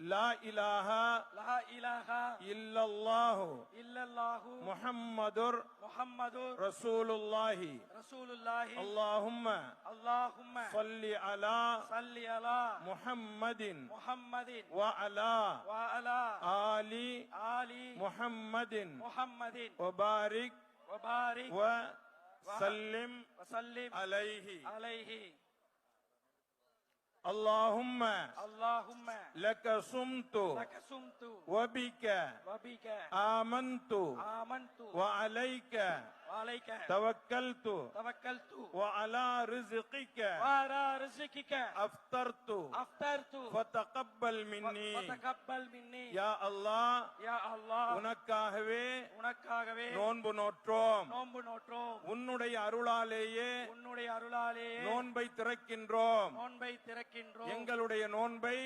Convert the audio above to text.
லா இலாஹா இல்லல்லாஹு முஹம்மதுர் ரசூலுல்லாஹி அல்லாஹும்ம ஸல்லி அலா முஹம்மதின் வ அலா ஆலி முஹம்மதின் வ பாரிக் வ சல்லிம் அலைஹி اللهم لك صمت وبك آمنت وعليك توكلت وعلى رزقك أفطرت فتقبل مني يا الله உனக்காகவே நோன்பு நோற்றோம் உன்னுடைய அருளாலேயே நோன்பை திறக்கின்றோம் எங்களுடைய நோன்பை